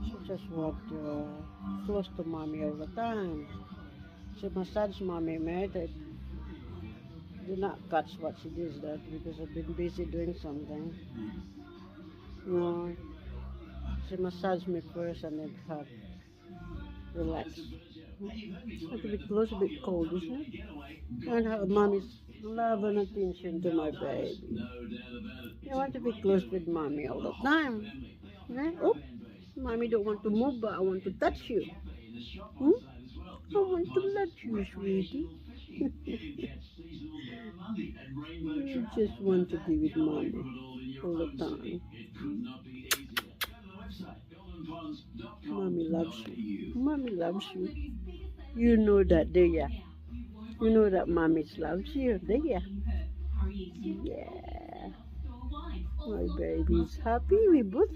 She just want close to mommy all the time. She massage mommy, mate. I do not catch what she does that because I've been busy doing something. No, she massaged me first and then hug, relax. Have to be close, a bit cold, isn't it? And how mommy's love and attention to my baby. You want to be close with mommy all the time. Eh? Oh, mommy don't want to move, but I want to touch you. Hmm? I want to touch you, sweetie. You just want to be with mommy all the time. Mommy loves you. Mommy loves you. You know that, do ya? You know that mommy loves you, do ya? Yeah. My baby's happy. We both